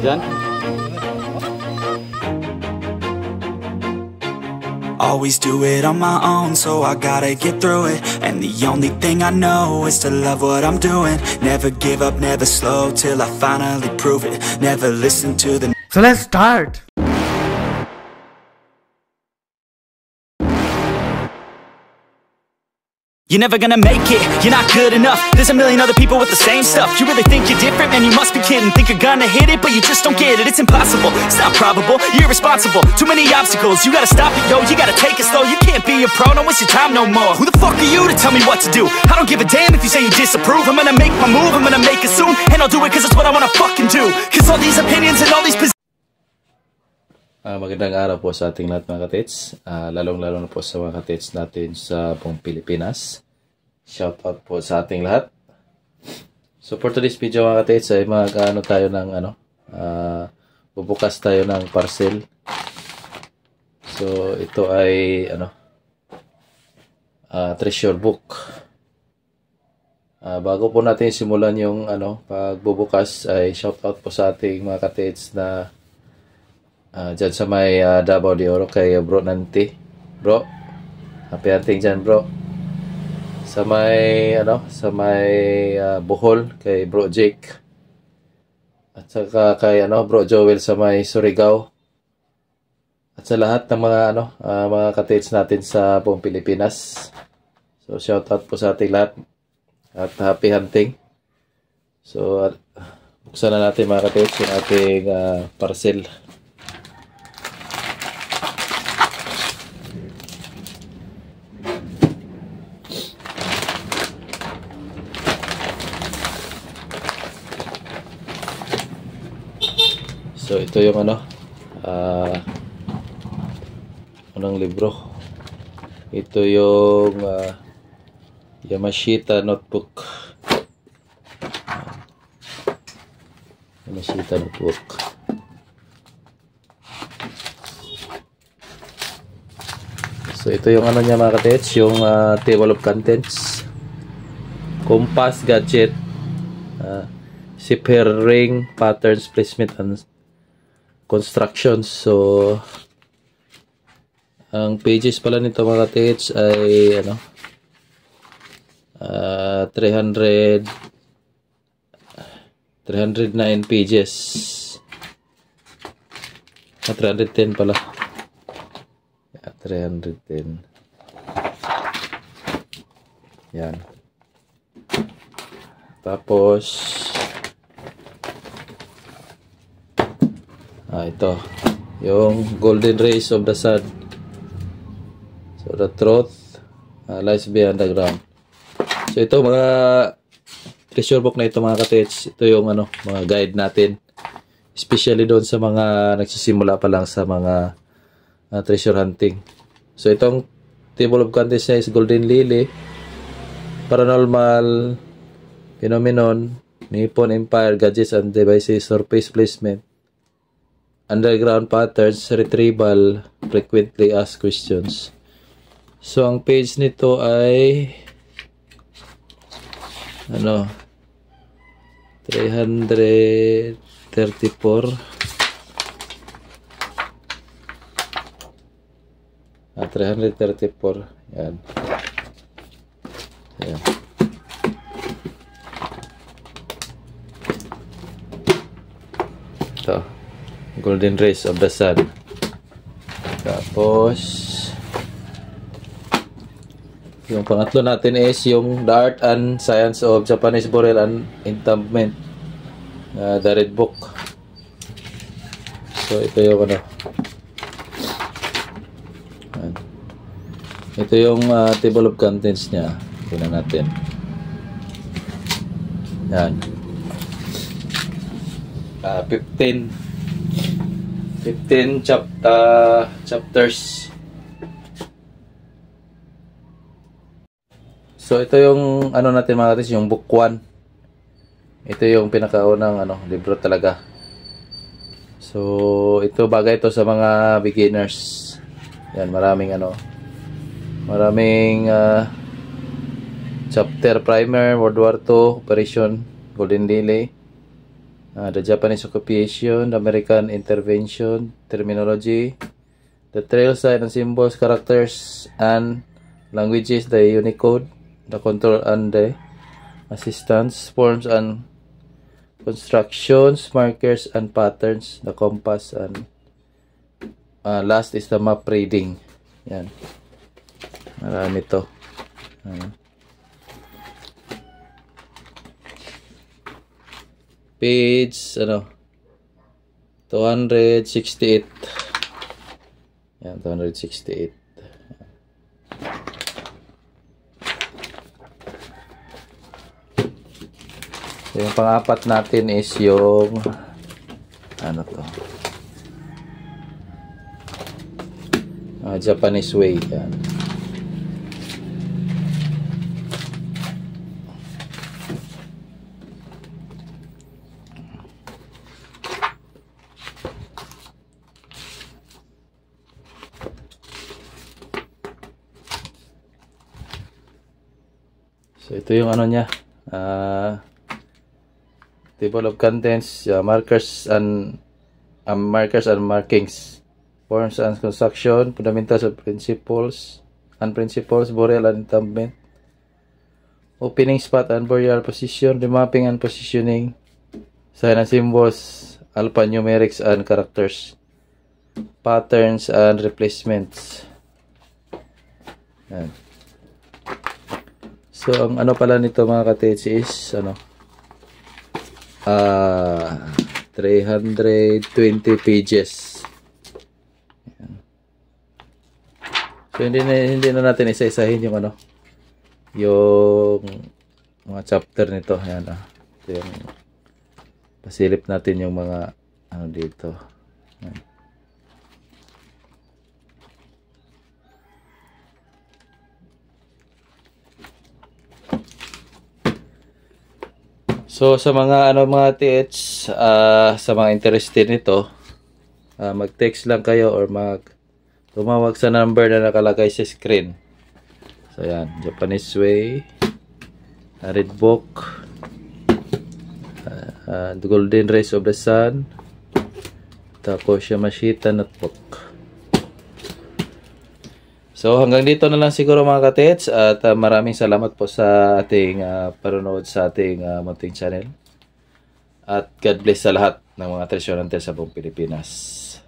Diyan? Always do it on my own, so I gotta get through it. And the only thing I know is to love what I'm doing. Never give up, never slow, till I finally prove it. Never listen to the... So let's start. You're never gonna make it, you're not good enough. There's a million other people with the same stuff. You really think you're different? Man, you must be kidding. Think you're gonna hit it, but you just don't get it. It's impossible, it's not probable, you're irresponsible. Too many obstacles, you gotta stop it, yo. You gotta take it slow, you can't be a pro. Don't waste your time no more. Who the fuck are you to tell me what to do? I don't give a damn if you say you disapprove. I'm gonna make my move, I'm gonna make it soon. And I'll do it cause it's what I wanna fucking do. Cause all these opinions and all these Magandang araw po sa ating lahat mga katits, lalong-lalo na po sa mga katits natin sa buong Pilipinas. Shout out po sa ating lahat. So for today's video mga katits ay mag-ano tayo ng bubukas tayo ng parcel. So ito ay treasure book. Bago po natin simulan yung pagbubukas ay shout out po sa ating mga katits na dyan sa may Davao de Oro kay Bro Nanti. Bro, happy hunting dyan bro. Sa may Bohol kay Bro Jake. At saka kay Bro Joel sa may Surigao. At sa lahat ng mga katits natin sa buong Pilipinas. So shout out po sa ating lahat at happy hunting. So buksan na natin mga katits yung ating parcel. So ito yung unang libro. Ito yung Yamashita notebook. Yamashita notebook. So ito yung niya mga katits, yung table of contents. Compass, gadget, zipper ring, patterns, placement, and constructions. So ang pages pala nito mga katits ay 309 pages. 310 pala. 310. Yan. Tapos ito yung golden rays of the sun. So the truth lies beyond the ground. So ito mga treasure book na ito mga katits, ito yung mga guide natin, especially doon sa mga nagsisimula pa lang sa mga treasure hunting. So itong table of contents is golden lily, paranormal phenomenon, Nippon Empire, gadgets and devices, surface placement, underground patterns, retrieval, frequently asked questions. So ang page nito ay 334. 334. Yan. Yan. Ito. Golden rays of the sun. Tapos yung pangatlo natin is yung The Art and Science of Japanese Burial and Entombment, the Red Book. So ito yung ito yung table of contents niya. Tingnan natin. Yan. 15 chapters. So ito yung natin mga katis, yung book 1. Ito yung pinakaunang libro talaga. So ito bagay ito sa mga beginners. Yan, maraming chapter: primer, World War II, Operation Golden Lily, The Japanese occupation, the American intervention, terminology, the trail sign and symbols, characters and languages, the Unicode, the control and the assistance, forms and constructions, markers and patterns, the compass, and last is the map reading. Yan. Marami to. Page 268. Yan, 268. So, yung pang-apat natin is yung Japanese way. Yan. So ito yung niya. Table of contents, markers and markings, forms and construction, fundamentals of principles and principles, burial and entombment, opening spot and burial position, remapping and positioning, sign and symbols, alphanumerics and characters, patterns and replacements. Yan. So ang pala nito mga ka-TH is 320 pages. Ayan. So hindi na natin isa-isahin yung yung mga chapter nito. Ayan, ito yung pasilip natin yung mga dito. Ayan. So sa mga mga TH, sa mga interested nito, mag-text lang kayo or tumawag sa number na nakalagay sa screen. So yan, Japanese way, read book, the Golden Rays of the Sun, tapos Yamashita notebook. So hanggang dito na lang siguro mga ka-TH, at maraming salamat po sa ating panonood sa ating munting channel. At God bless sa lahat ng mga treasure hunter sa buong Pilipinas.